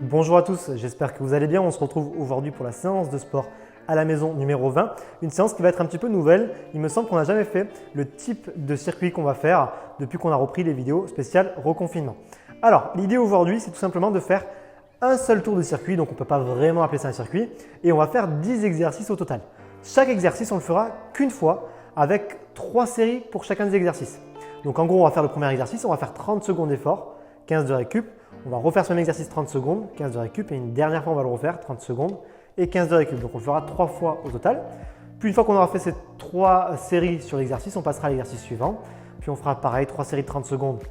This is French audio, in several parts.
Bonjour à tous, j'espère que vous allez bien. On se retrouve aujourd'hui pour la séance de sport à la maison numéro 20. Une séance qui va être un petit peu nouvelle. Il me semble qu'on n'a jamais fait le type de circuit qu'on va faire depuis qu'on a repris les vidéos spéciales reconfinement. Alors, l'idée aujourd'hui, c'est tout simplement de faire un seul tour de circuit. Donc, on ne peut pas vraiment appeler ça un circuit. Et on va faire 10 exercices au total. Chaque exercice, on le fera qu'une fois avec 3 séries pour chacun des exercices. Donc, en gros, on va faire le premier exercice. On va faire 30 secondes d'effort, 15 de récup. On va refaire ce même exercice 30 secondes, 15 de récup et une dernière fois on va le refaire 30 secondes et 15 de récup. Donc on le fera 3 fois au total. Puis une fois qu'on aura fait ces 3 séries sur l'exercice, on passera à l'exercice suivant. Puis on fera pareil, 3 séries de 30 secondes,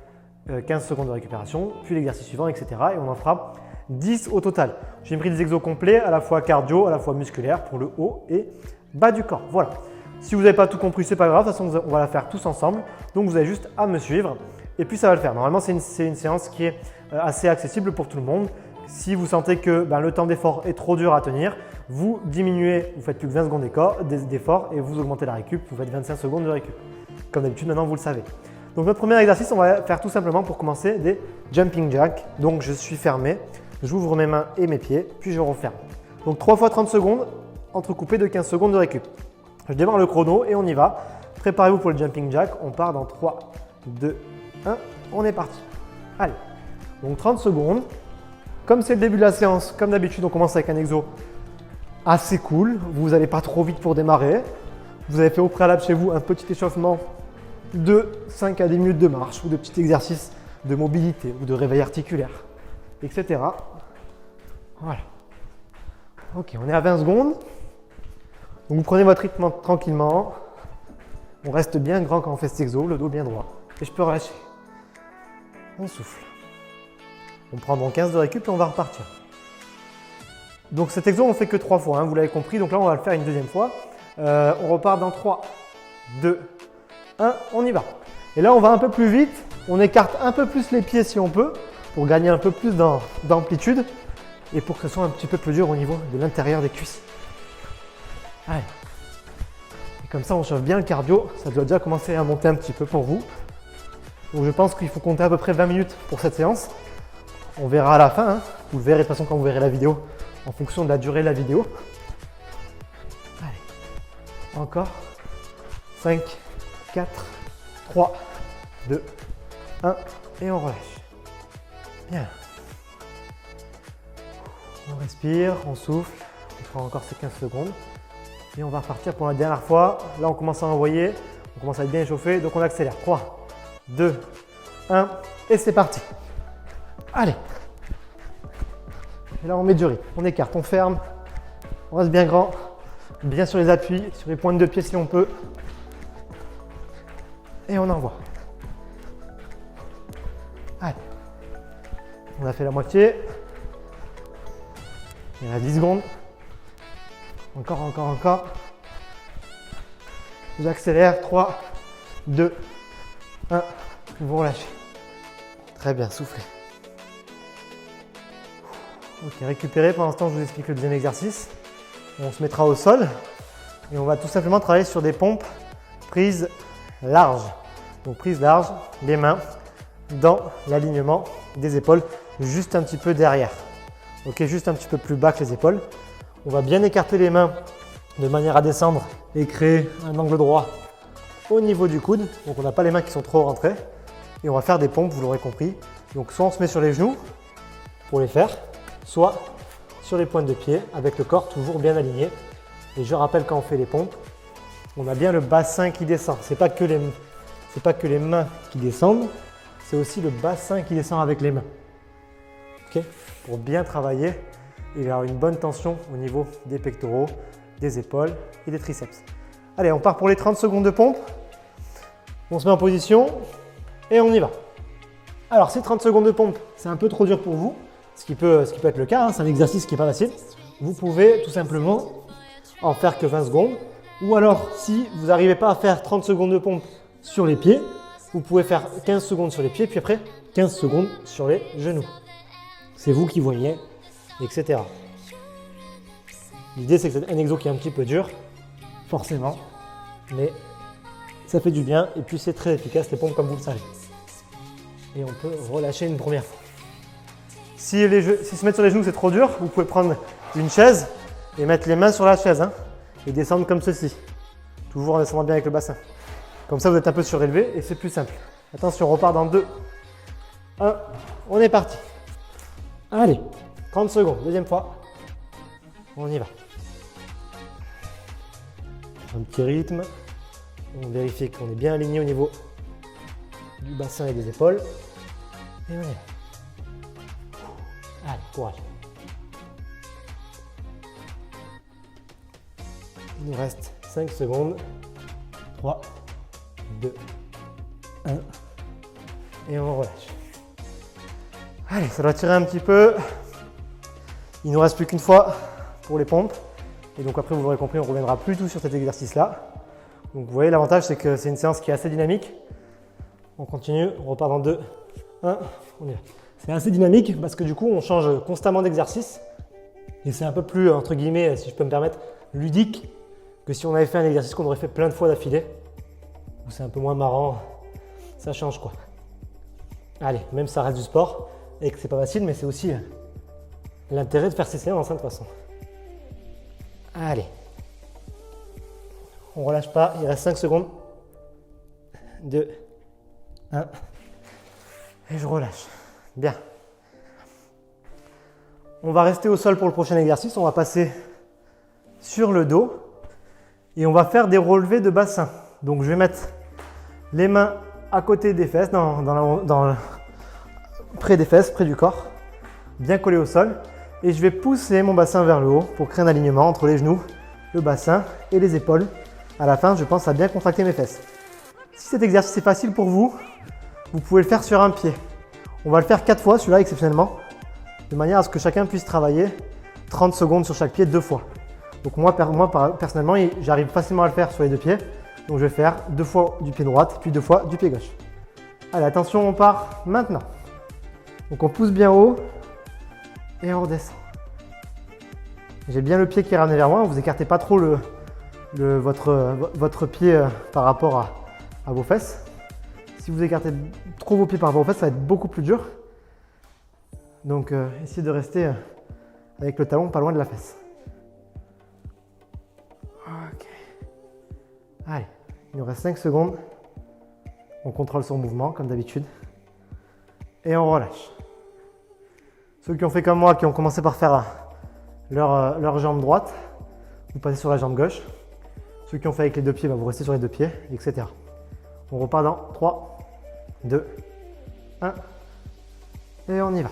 15 secondes de récupération, puis l'exercice suivant, etc. Et on en fera 10 au total. J'ai pris des exos complets, à la fois cardio, à la fois musculaire pour le haut et bas du corps. Voilà. Si vous n'avez pas tout compris, c'est pas grave. De toute façon, on va la faire tous ensemble. Donc vous avez juste à me suivre. Et puis ça va le faire. Normalement, c'est une séance qui est assez accessible pour tout le monde. Si vous sentez que le temps d'effort est trop dur à tenir, vous diminuez, vous faites plus que 20 secondes d'effort et vous augmentez la récup, vous faites 25 secondes de récup. Comme d'habitude, maintenant vous le savez. Donc notre premier exercice, on va faire tout simplement pour commencer des jumping jacks. Donc je suis fermé, j'ouvre mes mains et mes pieds, puis je referme. Donc 3 fois 30 secondes, entrecoupé de 15 secondes de récup. Je démarre le chrono et on y va. Préparez-vous pour le jumping jack, on part dans 3, 2, 1, on est parti. Allez, donc 30 secondes. Comme c'est le début de la séance, comme d'habitude, on commence avec un exo assez cool. Vous n'allez pas trop vite pour démarrer. Vous avez fait au préalable chez vous un petit échauffement de 5 à 10 minutes de marche ou de petits exercices de mobilité ou de réveil articulaire, etc. Voilà. Ok, on est à 20 secondes. Donc vous prenez votre rythme tranquillement. On reste bien grand quand on fait cet exo, le dos bien droit. Et je peux relâcher. On souffle. On prend donc 15 de récup et on va repartir. Donc cet exo, on ne fait que 3 fois, vous l'avez compris. Donc là, on va le faire une deuxième fois. On repart dans 3, 2, 1, on y va. Et là, on va un peu plus vite. On écarte un peu plus les pieds si on peut pour gagner un peu plus d'amplitude et pour que ce soit un petit peu plus dur au niveau de l'intérieur des cuisses. Allez. Et comme ça, on chauffe bien le cardio. Ça doit déjà commencer à monter un petit peu pour vous. Donc je pense qu'il faut compter à peu près 20 minutes pour cette séance. On verra à la fin. Vous le verrez de toute façon quand vous verrez la vidéo en fonction de la durée de la vidéo. Allez. Encore. 5, 4, 3, 2, 1 et on relâche. Bien. On respire, on souffle. On prend encore ces 15 secondes. Et on va repartir pour la dernière fois. Là, on commence à envoyer. On commence à être bien échauffé. Donc, on accélère. 3, 2, 1 et c'est parti. Allez. Et là, on met du rythme. On écarte, on ferme. On reste bien grand. Bien sur les appuis, sur les pointes de pied si on peut. Et on envoie. Allez. On a fait la moitié. Il y a 10 secondes. Encore, encore, encore. J'accélère. 3, 2, 1. Vous relâchez. Très bien, soufflez. Ok, récupérez. Pendant ce temps, je vous explique le deuxième exercice. On se mettra au sol et on va tout simplement travailler sur des pompes prises larges. Donc prise large, les mains dans l'alignement des épaules, juste un petit peu derrière. Ok, juste un petit peu plus bas que les épaules. On va bien écarter les mains de manière à descendre et créer un angle droit au niveau du coude. Donc on n'a pas les mains qui sont trop rentrées. Et on va faire des pompes, vous l'aurez compris. Donc soit on se met sur les genoux pour les faire, soit sur les pointes de pied avec le corps toujours bien aligné. Et je rappelle quand on fait les pompes, on a bien le bassin qui descend. C'est pas que les mains qui descendent, c'est aussi le bassin qui descend avec les mains. Okay, pour bien travailler et avoir une bonne tension au niveau des pectoraux, des épaules et des triceps. Allez, on part pour les 30 secondes de pompe. On se met en position et on y va. Alors, ces 30 secondes de pompe, c'est un peu trop dur pour vous, ce qui peut être le cas, c'est un exercice qui n'est pas facile. Vous pouvez tout simplement en faire que 20 secondes. Ou alors, si vous n'arrivez pas à faire 30 secondes de pompe sur les pieds, vous pouvez faire 15 secondes sur les pieds, puis après 15 secondes sur les genoux. C'est vous qui voyez, etc. L'idée, c'est que c'est un exo qui est un petit peu dur, forcément, mais ça fait du bien et puis c'est très efficace les pompes comme vous le savez. Et on peut relâcher une première fois. Si se mettre sur les genoux c'est trop dur, vous pouvez prendre une chaise et mettre les mains sur la chaise, hein, et descendre comme ceci. Toujours en descendant bien avec le bassin. Comme ça vous êtes un peu surélevé et c'est plus simple. Attention, on repart dans 2, 1, on est parti. Allez, 30 secondes, deuxième fois. On y va. Un petit rythme. On vérifie qu'on est bien aligné au niveau du bassin et des épaules. Et on y va. Allez, courage. Il nous reste 5 secondes. 3, 2, 1. Et on relâche. Allez, ça doit tirer un petit peu. Il ne nous reste plus qu'une fois pour les pompes. Et donc après, vous l'aurez compris, on ne reviendra plus tout sur cet exercice-là. Donc vous voyez, l'avantage, c'est que c'est une séance qui est assez dynamique. On continue, on repart dans 2, 1, on y va. C'est assez dynamique parce que du coup, on change constamment d'exercice. Et c'est un peu plus, entre guillemets, si je peux me permettre, ludique que si on avait fait un exercice qu'on aurait fait plein de fois d'affilée. Où c'est un peu moins marrant. Ça change quoi. Allez, même ça reste du sport. Et que c'est pas facile, mais c'est aussi l'intérêt de faire ces séances, hein, de toute façon. Allez. On relâche pas, il reste 5 secondes. 2, 1. Et je relâche. Bien. On va rester au sol pour le prochain exercice. On va passer sur le dos. Et on va faire des relevés de bassin. Donc je vais mettre les mains à côté des fesses, près des fesses, près du corps. Bien collé au sol. Et je vais pousser mon bassin vers le haut pour créer un alignement entre les genoux, le bassin et les épaules. À la fin, je pense à bien contracter mes fesses. Si cet exercice est facile pour vous, vous pouvez le faire sur un pied. On va le faire 4 fois, celui-là exceptionnellement, de manière à ce que chacun puisse travailler 30 secondes sur chaque pied 2 fois. Donc moi personnellement, j'arrive facilement à le faire sur les 2 pieds. Donc je vais faire 2 fois du pied droit, puis 2 fois du pied gauche. Allez, attention, on part maintenant. Donc on pousse bien haut et on redescend. J'ai bien le pied qui est ramené vers moi, vous écartez pas trop votre pied par rapport à vos fesses. Si vous écartez trop vos pieds par rapport aux fesses, ça va être beaucoup plus dur. Donc essayez de rester avec le talon pas loin de la fesse. Ok. Allez, il nous reste 5 secondes. On contrôle son mouvement comme d'habitude. Et on relâche. Ceux qui ont fait comme moi, qui ont commencé par faire leur jambe droite, vous passez sur la jambe gauche. Ceux qui ont fait avec les 2 pieds, vous restez sur les 2 pieds, etc. On repart dans 3, 2, 1. Et on y va.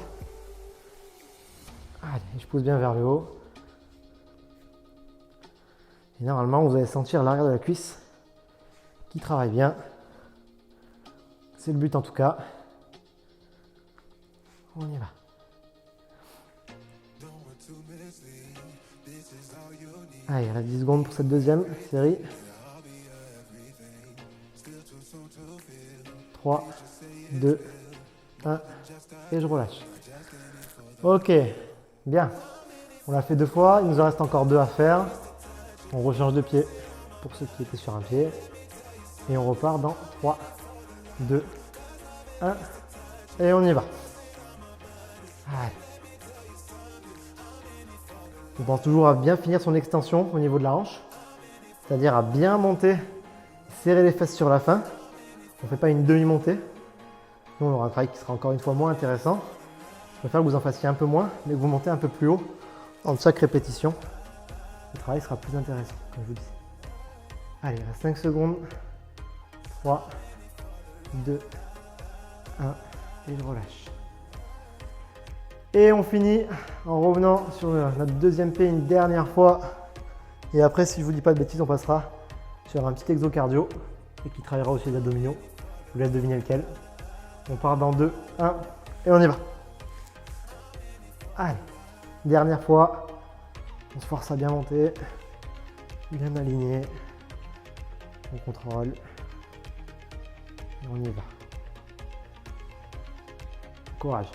Allez, je pousse bien vers le haut. Et normalement, vous allez sentir l'arrière de la cuisse qui travaille bien. C'est le but en tout cas. On y va. Allez, il reste 10 secondes pour cette deuxième série. 3, 2, 1 et je relâche. Ok, bien. On l'a fait 2 fois, il nous en reste encore 2 à faire. On rechange de pied pour ceux qui étaient sur un pied. Et on repart dans 3, 2, 1 et on y va. Allez. On pense toujours à bien finir son extension au niveau de la hanche, c'est-à-dire à bien monter, serrer les fesses sur la fin. On ne fait pas une demi-montée. Nous, on aura un travail qui sera encore une fois moins intéressant. Je préfère que vous en fassiez un peu moins, mais que vous montez un peu plus haut en chaque répétition. Le travail sera plus intéressant, comme je vous dis. Allez, il reste 5 secondes. 3, 2, 1 et je relâche. Et on finit en revenant sur notre deuxième pied une dernière fois. Et après, si je ne vous dis pas de bêtises, on passera sur un petit exo cardio et qui travaillera aussi les abdominaux. Je vous laisse deviner lequel. On part dans 2, 1 et on y va. Allez, dernière fois. On se force à bien monter, bien aligner. On contrôle. Et on y va. Courage.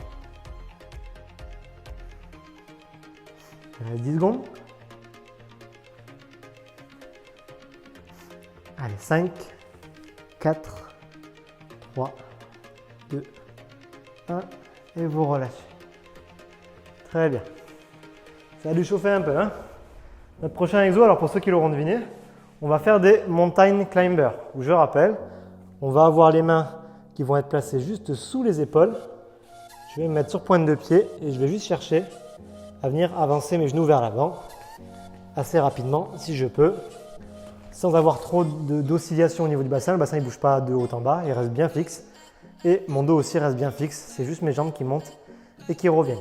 Il reste 10 secondes. Allez, 5, 4, 3, 2, 1 et vous relâchez. Très bien. Ça a dû chauffer un peu. Hein. Notre prochain exo, alors pour ceux qui l'auront deviné, on va faire des mountain climbers. Où je rappelle, on va avoir les mains qui vont être placées juste sous les épaules. Je vais me mettre sur pointe de pied et je vais juste chercher à venir avancer mes genoux vers l'avant assez rapidement si je peux, sans avoir trop d'oscillation au niveau du bassin. Le bassin ne bouge pas de haut en bas, il reste bien fixe. Et mon dos aussi reste bien fixe, c'est juste mes jambes qui montent et qui reviennent.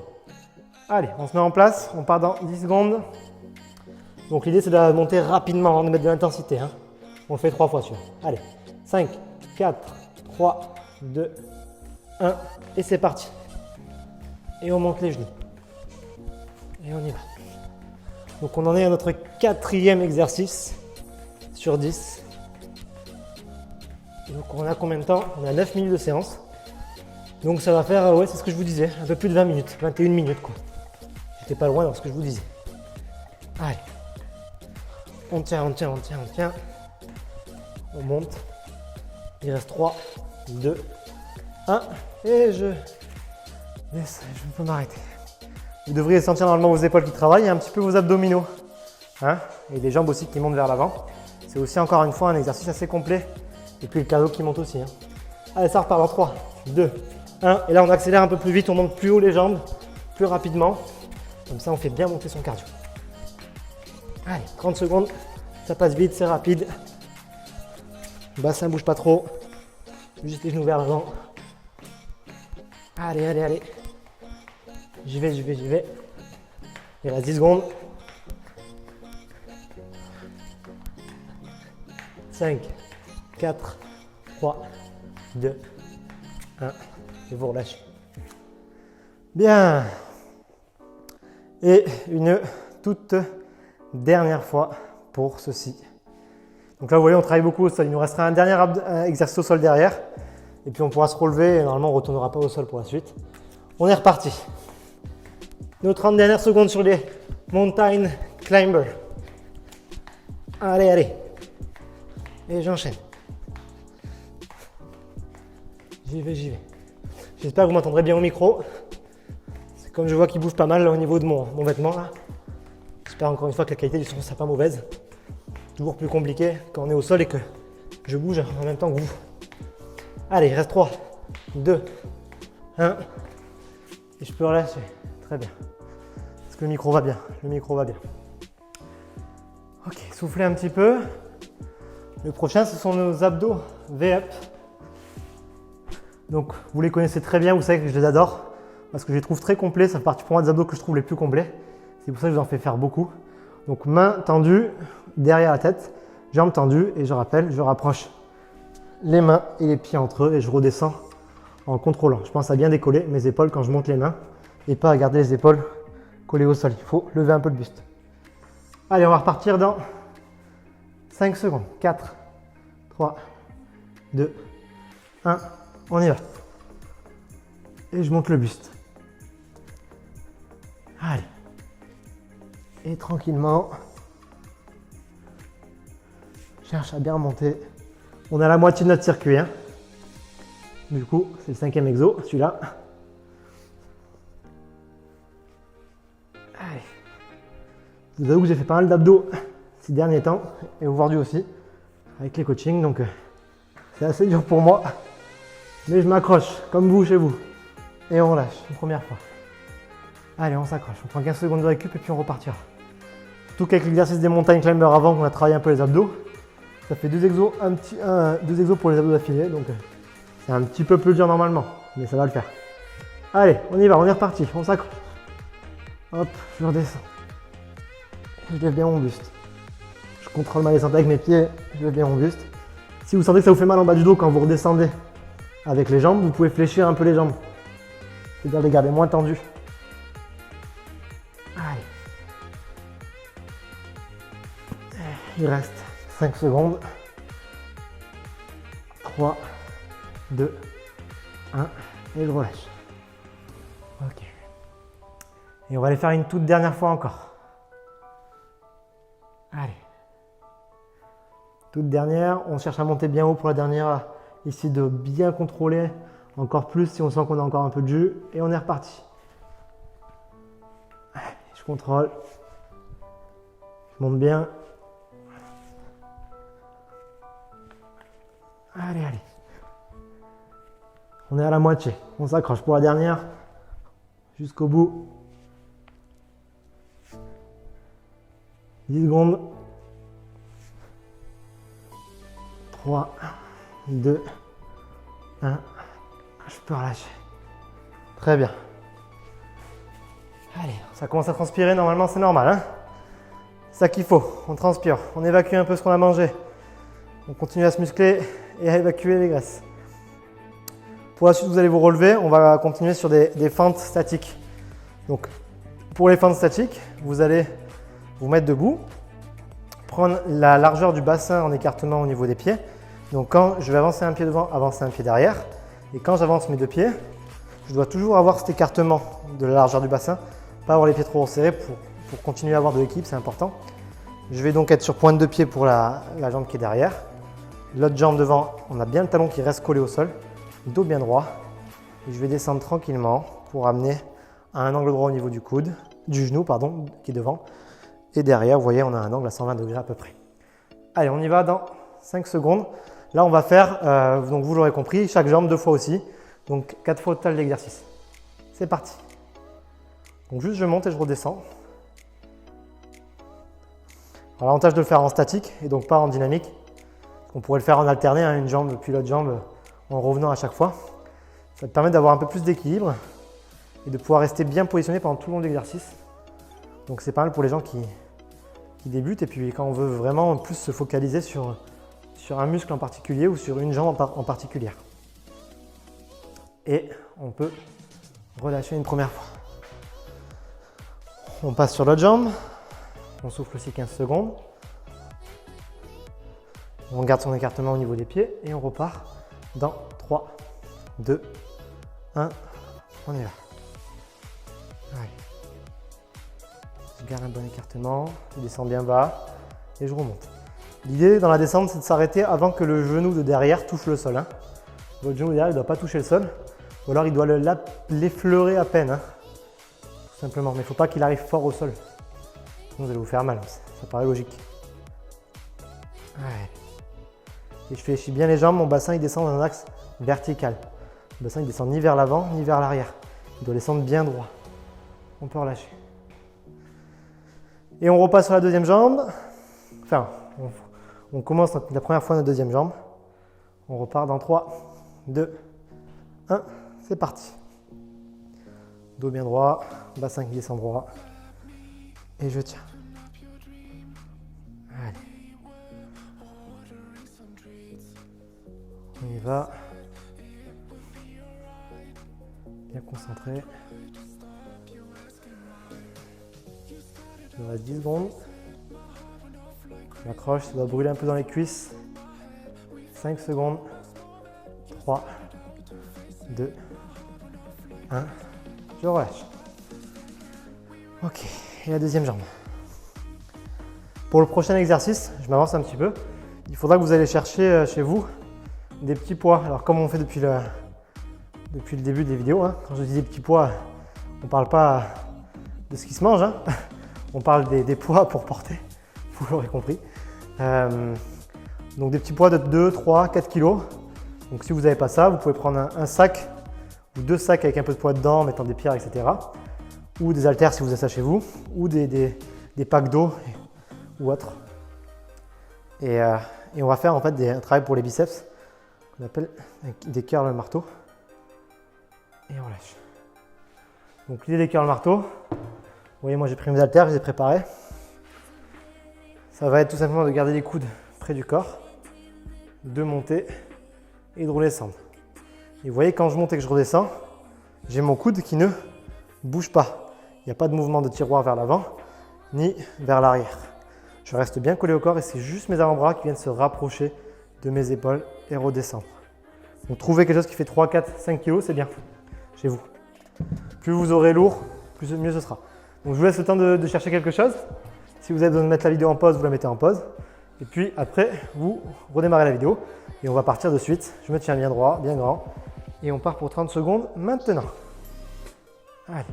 Allez, on se met en place, on part dans 10 secondes. Donc l'idée c'est de monter rapidement avant de mettre de l'intensité. Hein. On le fait 3 fois celui-là. Allez, 5, 4, 3, 2, 1 et c'est parti. Et on monte les genoux. Et on y va. Donc on en est à notre 4e exercice sur 10. Donc on a combien de temps? On a 9 minutes de séance. Donc ça va faire, ouais, c'est ce que je vous disais, un peu plus de 20 minutes, 21 minutes quoi. J'étais pas loin dans ce que je vous disais. Allez. On tient, on tient, on tient, on tient. On monte. Il reste 3, 2, 1. Et je peux m'arrêter. Vous devriez sentir normalement vos épaules qui travaillent et un petit peu vos abdominaux. Hein, et les jambes aussi qui montent vers l'avant. C'est aussi encore une fois un exercice assez complet. Et puis le cardio qui monte aussi. Hein. Allez, ça repart dans 3, 2, 1. Et là, on accélère un peu plus vite, on monte plus haut les jambes, plus rapidement. Comme ça, on fait bien monter son cardio. Allez, 30 secondes. Ça passe vite, c'est rapide. Le bassin ne bouge pas trop. Juste les genoux vers l'avant. Allez, allez, allez. J'y vais, j'y vais, j'y vais. Il reste 10 secondes. 5, 4, 3, 2, 1. Et vous relâchez. Bien. Et une toute dernière fois pour ceci. Donc là, vous voyez, on travaille beaucoup au sol. Il nous restera un dernier exercice au sol derrière. Et puis on pourra se relever et normalement on ne retournera pas au sol pour la suite. On est reparti. Nos 30 dernières secondes sur les mountain climbers. Allez, allez. Et j'enchaîne. J'y vais, j'y vais. J'espère que vous m'entendrez bien au micro. C'est comme je vois qu'il bouge pas mal là, au niveau de mon vêtement. J'espère encore une fois que la qualité du son ne sera pas mauvaise. Toujours plus compliqué quand on est au sol et que je bouge en même temps que vous. Allez, il reste 3, 2, 1. Et je peux relâcher. Très bien. Parce que le micro va bien. Le micro va bien. Ok, soufflez un petit peu. Le prochain, ce sont nos abdos V-up. Donc, vous les connaissez très bien, vous savez que je les adore. Parce que je les trouve très complets. Ça fait partie pour moi des abdos que je trouve les plus complets. C'est pour ça que je vous en fais faire beaucoup. Donc, mains tendues derrière la tête, jambes tendues. Et je rappelle, je rapproche les mains et les pieds entre eux et je redescends en contrôlant. Je pense à bien décoller mes épaules quand je monte les mains et pas à garder les épaules collées au sol. Il faut lever un peu le buste. Allez, on va repartir dans 5 secondes. 4, 3, 2, 1. On y va. Et je monte le buste. Allez. Et tranquillement, cherche à bien remonter. On est à la moitié de notre circuit. Hein. Du coup, c'est le 5e exo, celui-là. Allez. Je vous avoue que j'ai fait pas mal d'abdos ces derniers temps, et aujourd'hui aussi, avec les coachings, donc c'est assez dur pour moi. Mais je m'accroche, comme vous chez vous. Et on lâche, une première fois. Allez, on s'accroche, on prend 15 secondes de récup et puis on repartira. Surtout qu'avec l'exercice des mountain climbers avant qu'on a travaillé un peu les abdos, ça fait 2 exos, deux exos pour les abdos d'affilée, donc c'est un petit peu plus dur normalement, mais ça va le faire. Allez, on y va, on est reparti, on s'accroche. Hop, je redescends. Je lève bien mon buste. Je contrôle ma descente avec mes pieds, je lève bien mon buste. Si vous sentez que ça vous fait mal en bas du dos quand vous redescendez avec les jambes, vous pouvez fléchir un peu les jambes. C'est-à-dire les garder moins tendues. Allez. Il reste 5 secondes. 3, 2, 1. Et je relâche. Ok. Et on va aller faire une toute dernière fois encore. Allez. Toute dernière. On cherche à monter bien haut pour la dernière. Ici de bien contrôler encore plus si on sent qu'on a encore un peu de jus. Et on est reparti. contrôle. Je monte bien. Allez, allez. On est à la moitié. On s'accroche pour la dernière. Jusqu'au bout. 10 secondes. 3, 2, 1. Je peux relâcher. Très bien. Allez, ça commence à transpirer. Normalement, c'est normal. Hein, c'est ça qu'il faut. On transpire. On évacue un peu ce qu'on a mangé. On continue à se muscler et à évacuer les graisses. Pour la suite, vous allez vous relever. On va continuer sur des fentes statiques. Donc, pour les fentes statiques, vous allez vous mettre debout. Prendre la largeur du bassin en écartement au niveau des pieds. Donc quand je vais avancer un pied devant, avancer un pied derrière. Et quand j'avance mes deux pieds, je dois toujours avoir cet écartement de la largeur du bassin. Pas avoir les pieds trop resserrés pour continuer à avoir de l'équilibre, c'est important. Je vais donc être sur pointe de pied pour la jambe qui est derrière. L'autre jambe devant, on a bien le talon qui reste collé au sol. Dos bien droit. Et je vais descendre tranquillement pour amener à un angle droit au niveau du genou pardon, qui est devant. Et derrière, vous voyez, on a un angle à 120 degrés à peu près. Allez, on y va dans 5 secondes. Là, on va faire, donc vous l'aurez compris, chaque jambe 2 fois aussi. Donc 4 fois au total d'exercice. C'est parti. Donc juste, je monte et je redescends. L'avantage de le faire en statique et donc pas en dynamique. On pourrait le faire en alterné, hein, une jambe puis l'autre jambe en revenant à chaque fois. Ça te permet d'avoir un peu plus d'équilibre et de pouvoir rester bien positionné pendant tout le long de l'exercice. Donc c'est pas mal pour les gens qui débutent et puis quand on veut vraiment plus se focaliser sur un muscle en particulier ou sur une jambe en particulier. Et on peut relâcher une première fois. On passe sur l'autre jambe. On souffle aussi 15 secondes. On garde son écartement au niveau des pieds et on repart dans 3, 2, 1. On y va. Allez. Je garde un bon écartement, je descends bien bas et je remonte. L'idée dans la descente, c'est de s'arrêter avant que le genou de derrière touche le sol. Hein. Votre genou derrière ne doit pas toucher le sol, ou alors il doit l'effleurer à peine. Hein. Tout simplement, mais il ne faut pas qu'il arrive fort au sol. Sinon vous allez vous faire mal, ça paraît logique. Ouais. Et je fléchis bien les jambes, mon bassin il descend dans un axe vertical. Le bassin il descend ni vers l'avant ni vers l'arrière. Il doit descendre bien droit. On peut relâcher. Et on repasse sur la deuxième jambe. Enfin, on commence la première fois notre deuxième jambe. On repart dans 3, 2, 1. C'est parti. Dos bien droit, bassin qui descend droit. Et je tiens. Allez. On y va. Bien concentré. Il nous reste 10 secondes. J'accroche, ça doit brûler un peu dans les cuisses. 5 secondes. 3, 2, 1. Je relâche. Ok, et la deuxième jambe. Pour le prochain exercice, je m'avance un petit peu. Il faudra que vous allez chercher chez vous des petits poids. Alors comme on fait depuis le début des vidéos, hein. Quand je dis des petits poids, on ne parle pas de ce qui se mange, hein. On parle des poids pour porter, vous l'aurez compris. Donc des petits poids de 2, 3, 4 kg. Donc si vous n'avez pas ça, vous pouvez prendre un sac ou 2 sacs avec un peu de poids dedans, mettant des pierres, etc. Ou des haltères si vous avez ça chez vous, ou des packs d'eau ou autre. Et on va faire en fait un travail pour les biceps qu'on appelle des curls marteau. Et on lâche. Donc l'idée des curls marteau, vous voyez, moi j'ai pris mes haltères, je les ai préparés. Ça va être tout simplement de garder les coudes près du corps, de monter et de redescendre. Et vous voyez, quand je monte et que je redescends, j'ai mon coude qui ne bouge pas. Il n'y a pas de mouvement de tiroir vers l'avant ni vers l'arrière. Je reste bien collé au corps et c'est juste mes avant-bras qui viennent se rapprocher de mes épaules et redescendre. Donc trouvez quelque chose qui fait 3, 4, 5 kg, c'est bien chez vous. Plus vous aurez lourd, mieux ce sera. Donc je vous laisse le temps de chercher quelque chose. Si vous avez besoin de mettre la vidéo en pause, vous la mettez en pause. Et puis après, vous redémarrez la vidéo et on va partir de suite. Je me tiens bien droit, bien grand. Et on part pour 30 secondes maintenant. Allez.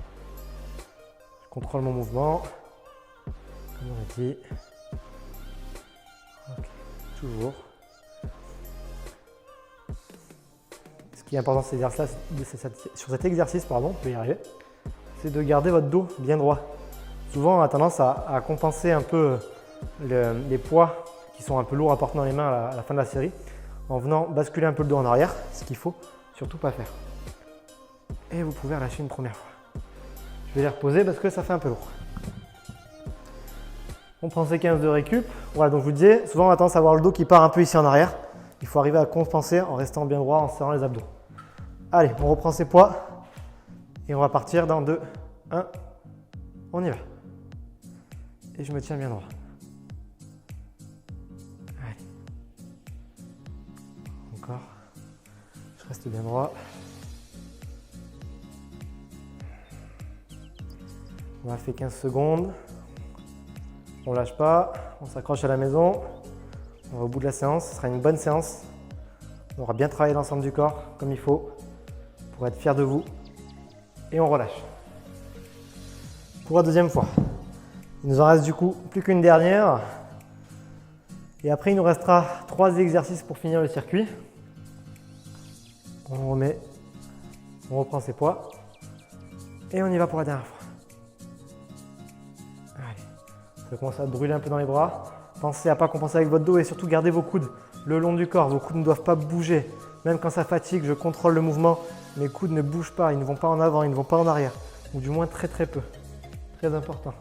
Je contrôle mon mouvement. Comme on a dit. Okay. Toujours. Ce qui est important sur cet exercice, pardon, je vais y arriver, c'est de garder votre dos bien droit. Souvent, on a tendance à compenser un peu les poids qui sont un peu lourds à porter dans les mains à la fin de la série en venant basculer un peu le dos en arrière, ce qu'il ne faut surtout pas faire. Et vous pouvez relâcher une première fois. Je vais les reposer parce que ça fait un peu lourd. On prend ces 15 de récup. Voilà, donc je vous disais, souvent on a tendance à avoir le dos qui part un peu ici en arrière. Il faut arriver à compenser en restant bien droit, en serrant les abdos. Allez, on reprend ses poids et on va partir dans 2, 1, on y va. Et je me tiens bien droit. Allez. Encore. Je reste bien droit. On a fait 15 secondes. On ne lâche pas, on s'accroche à la maison. On va au bout de la séance, ce sera une bonne séance. On aura bien travaillé l'ensemble du corps comme il faut pour être fier de vous. Et on relâche. Pour la deuxième fois. Il nous en reste du coup plus qu'une dernière. Et après, il nous restera 3 exercices pour finir le circuit. On remet, on reprend ses poids. Et on y va pour la dernière fois. Allez, ça commence à brûler un peu dans les bras. Pensez à ne pas compenser avec votre dos et surtout gardez vos coudes le long du corps. Vos coudes ne doivent pas bouger. Même quand ça fatigue, je contrôle le mouvement. Mes coudes ne bougent pas, ils ne vont pas en avant, ils ne vont pas en arrière. Ou du moins très très peu. Très important.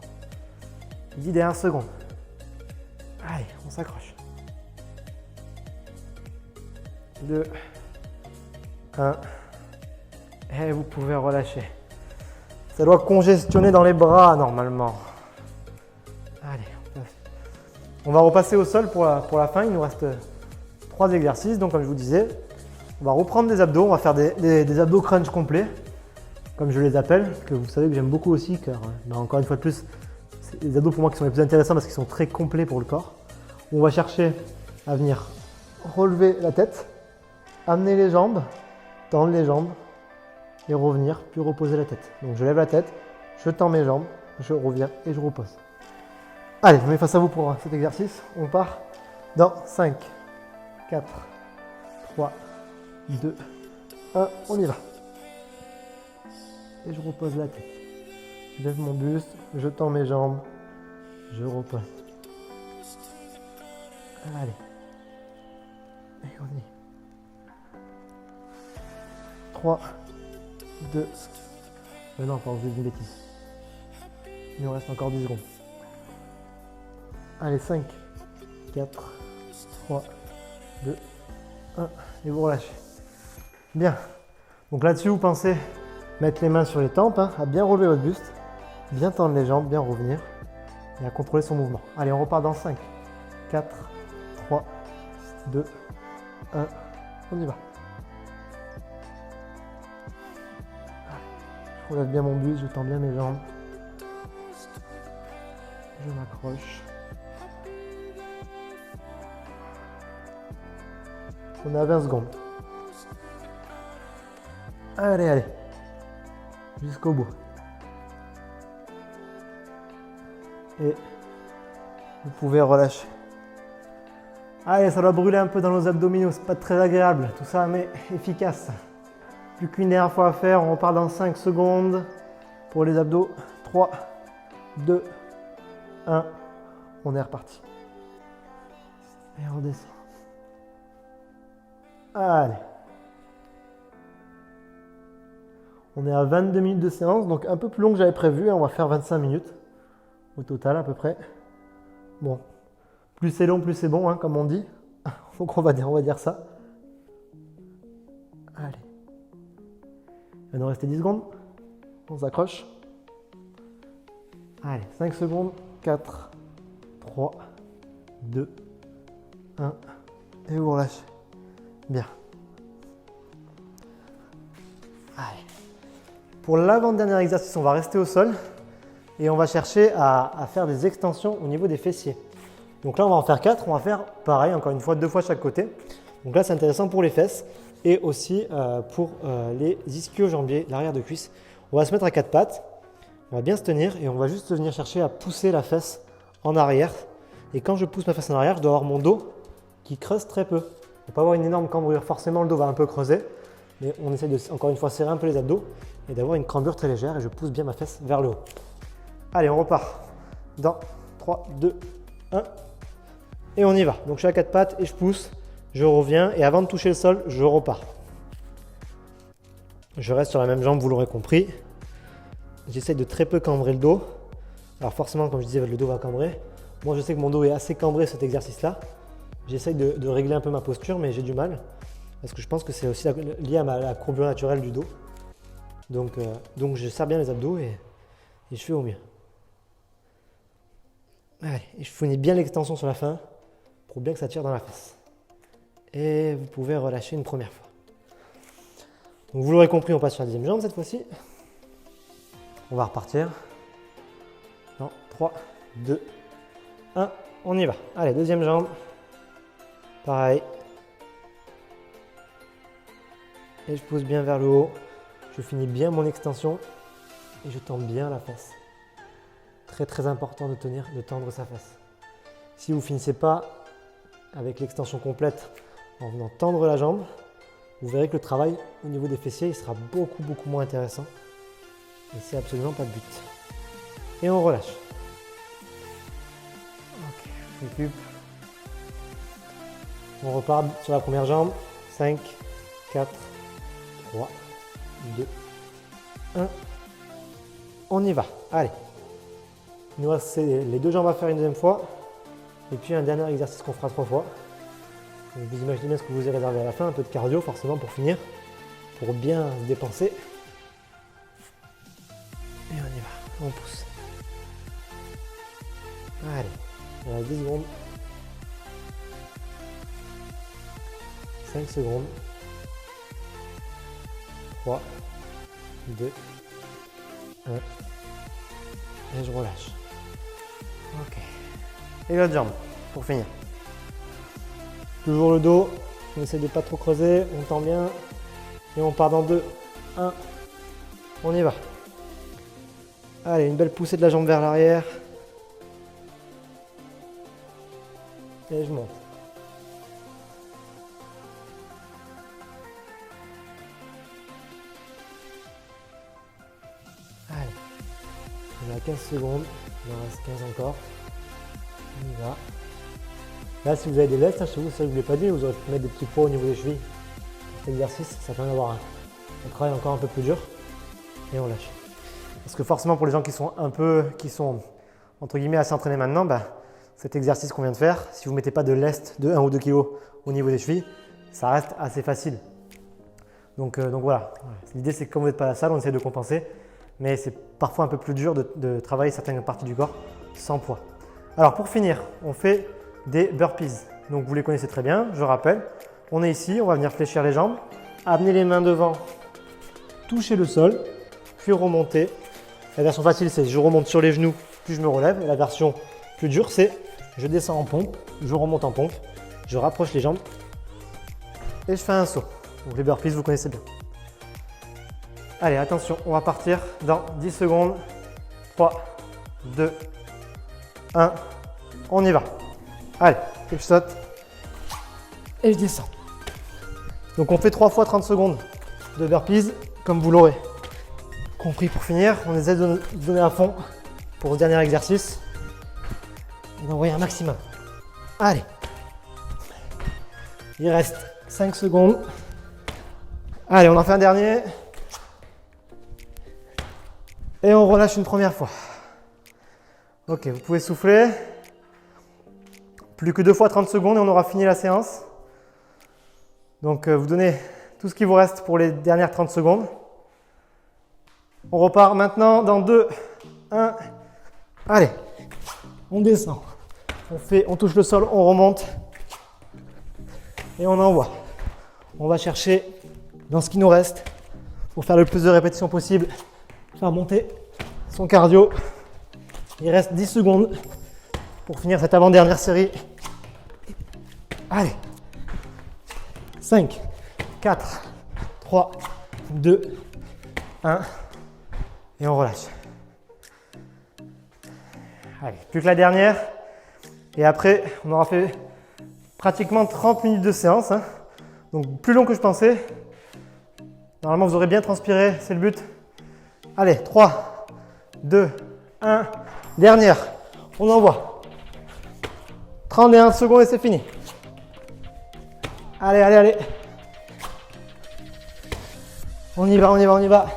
10 dernières secondes. Allez, on s'accroche. 2, 1. Et vous pouvez relâcher. Ça doit congestionner dans les bras normalement. Allez, on va repasser au sol pour la fin. Il nous reste 3 exercices. Donc comme je vous disais, on va reprendre des abdos. On va faire des abdos crunch complets, comme je les appelle, que vous savez que j'aime beaucoup aussi, car encore une fois de plus, c'est les abdos pour moi qui sont les plus intéressants parce qu'ils sont très complets pour le corps. On va chercher à venir relever la tête, amener les jambes, tendre les jambes et revenir, puis reposer la tête. Donc je lève la tête, je tends mes jambes, je reviens et je repose. Allez, je me mets face à vous pour cet exercice. On part dans 5, 4, 3, 2, 1, on y va. Et je repose la tête. Je lève mon buste, je tends mes jambes, je repose. Allez. Et on y est. 3, 2, non, pas, je dis une bêtise. Il nous reste encore 10 secondes. Allez, 5, 4, 3, 2, 1, et vous relâchez. Bien. Donc là-dessus, vous pensez mettre les mains sur les tempes, à bien relever votre buste, bien tendre les jambes, bien revenir et à contrôler son mouvement. Allez, on repart dans 5, 4, 3, 2, 1, on y va. Je relève bien mon buste, je tends bien mes jambes. Je m'accroche. On est à 20 secondes. Allez, allez. Jusqu'au bout. Et vous pouvez relâcher. Allez, ça doit brûler un peu dans nos abdominaux. C'est pas très agréable tout ça, mais efficace. Plus qu'une dernière fois à faire. On repart dans 5 secondes pour les abdos. 3, 2, 1. On est reparti. Et on redescend. Allez. On est à 22 minutes de séance, donc un peu plus long que j'avais prévu. On va faire 25 minutes au total à peu près. Bon, plus c'est long, plus c'est bon, comme on dit. Donc on va dire ça. Allez. Il va nous rester 10 secondes. On s'accroche. Allez, 5 secondes. 4, 3, 2, 1. Et vous relâchez. Bien. Allez. Pour l'avant-dernier exercice, on va rester au sol et on va chercher à faire des extensions au niveau des fessiers. Donc là, on va en faire 4. On va faire pareil, encore une fois, 2 fois chaque côté. Donc là, c'est intéressant pour les fesses et aussi pour les ischio-jambiers, l'arrière de cuisse. On va se mettre à 4 pattes. On va bien se tenir et on va juste venir chercher à pousser la fesse en arrière. Et quand je pousse ma fesse en arrière, je dois avoir mon dos qui creuse très peu. Il ne faut pas avoir une énorme cambrure. Forcément, le dos va un peu creuser. Mais on essaie de, encore une fois, serrer un peu les abdos et d'avoir une cambrure très légère. Et je pousse bien ma fesse vers le haut. Allez, on repart. Dans 3, 2, 1. Et on y va. Donc, je suis à 4 pattes et je pousse. Je reviens. Et avant de toucher le sol, je repars. Je reste sur la même jambe, vous l'aurez compris. J'essaie de très peu cambrer le dos. Alors forcément, comme je disais, le dos va cambrer. Moi, je sais que mon dos est assez cambré cet exercice-là. J'essaie de régler un peu ma posture, mais j'ai du mal. Parce que je pense que c'est aussi lié à la courbure naturelle du dos. Donc je serre bien les abdos et je fais au mieux. Allez, et je finis bien l'extension sur la fin pour bien que ça tire dans la fesse. Et vous pouvez relâcher une première fois. Donc vous l'aurez compris, on passe sur la deuxième jambe cette fois-ci. On va repartir. Dans 3, 2, 1, on y va. Allez, deuxième jambe. Pareil. Et je pousse bien vers le haut. Je finis bien mon extension et je tends bien la fesse. Très très important de tendre sa fesse. Si vous ne finissez pas avec l'extension complète en venant tendre la jambe, vous verrez que le travail au niveau des fessiers il sera beaucoup moins intéressant. Et c'est absolument pas le but. Et on relâche. Ok, je m'occupe. On repart sur la première jambe. 5, 4, 3, 2, 1. On y va. Allez. Il nous reste les deux jambes à faire une deuxième fois. Et puis un dernier exercice qu'on fera 3 fois. Donc vous imaginez bien ce que vous avez réservé à la fin. Un peu de cardio forcément pour finir. Pour bien se dépenser. Et on y va. On pousse. Allez. Il reste 10 secondes. 5 secondes. 3, 2, 1. Et je relâche. Ok. Et l'autre jambe, pour finir. Toujours le dos. On essaie de ne pas trop creuser. On tend bien. Et on part dans 2, 1. On y va. Allez, une belle poussée de la jambe vers l'arrière. Et je monte. Allez, on a 15 secondes, il en reste 15 encore. On y va. Là, si vous avez des lestes chez vous, ça je ne vous l'ai pas dit, vous aurez pu mettre des petits poids au niveau des chevilles. Cet exercice, ça permet d'avoir un travail encore un peu plus dur. Et on lâche. Parce que forcément, pour les gens qui sont entre guillemets à s'entraîner maintenant, cet exercice qu'on vient de faire, si vous ne mettez pas de lest de 1 ou 2 kg au niveau des chevilles, ça reste assez facile. Donc voilà, l'idée c'est que comme vous n'êtes pas à la salle, on essaie de compenser, mais c'est parfois un peu plus dur de travailler certaines parties du corps sans poids. Alors pour finir, on fait des burpees. Donc vous les connaissez très bien, je rappelle. On est ici, on va venir fléchir les jambes, amener les mains devant, toucher le sol, puis remonter. La version facile c'est je remonte sur les genoux, puis je me relève. Et la version plus dure c'est je descends en pompe, je remonte en pompe, je rapproche les jambes et je fais un saut. Donc les burpees, vous connaissez bien. Allez, attention, on va partir dans 10 secondes. 3, 2, 1. On y va. Allez, je saute et je descends. Donc on fait 3 fois 30 secondes de burpees, comme vous l'aurez compris pour finir. On essaie de donner à fond pour ce dernier exercice et d'envoyer un maximum. Allez, il reste 5 secondes. Allez, on en fait un dernier. Et on relâche une première fois. Ok, vous pouvez souffler. Plus que 2 fois 30 secondes et on aura fini la séance. Donc vous donnez tout ce qui vous reste pour les dernières 30 secondes. On repart maintenant dans 2, 1. Allez, on descend. On touche le sol, on remonte. Et on envoie. On va chercher dans ce qui nous reste pour faire le plus de répétitions possible. Faire monter son cardio. Il reste 10 secondes pour finir cette avant-dernière série. Allez. 5, 4, 3, 2, 1. Et on relâche. Allez, plus que la dernière. Et après, on aura fait pratiquement 30 minutes de séance. Hein. Donc plus long que je pensais. Normalement, vous aurez bien transpiré, c'est le but. Allez, 3, 2, 1. Dernière. On envoie. 31 secondes et c'est fini. Allez, allez, allez. On y va, on y va, on y va.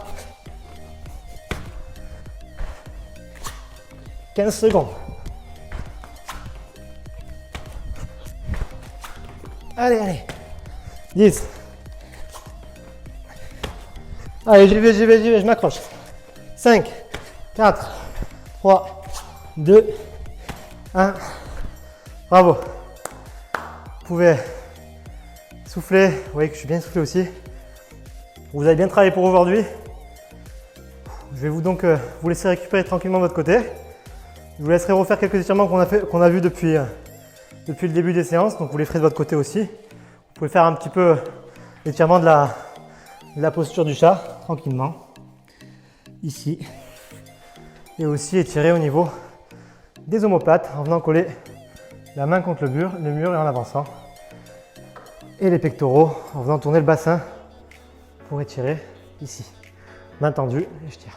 15 secondes. Allez, allez. 10. Allez, j'y vais, j'y vais, j'y vais, je m'accroche. 5, 4, 3, 2, 1. Bravo. Vous pouvez souffler. Vous voyez que je suis bien soufflé aussi. Vous avez bien travaillé pour aujourd'hui. Je vais donc vous laisser récupérer tranquillement de votre côté. Je vous laisserai refaire quelques étirements qu'on a vus depuis le début des séances. Donc vous les ferez de votre côté aussi. Vous pouvez faire un petit peu l'étirement de la posture du chat, tranquillement. Ici. Et aussi étirer au niveau des omoplates en venant coller la main contre le mur et en avançant. Et les pectoraux en venant tourner le bassin pour étirer ici. Main tendue et je tire.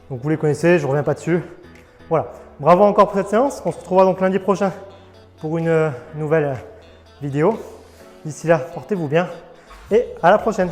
Donc vous les connaissez, je ne reviens pas dessus. Voilà. Bravo encore pour cette séance. On se retrouvera donc lundi prochain pour une nouvelle vidéo. D'ici là, portez-vous bien et à la prochaine.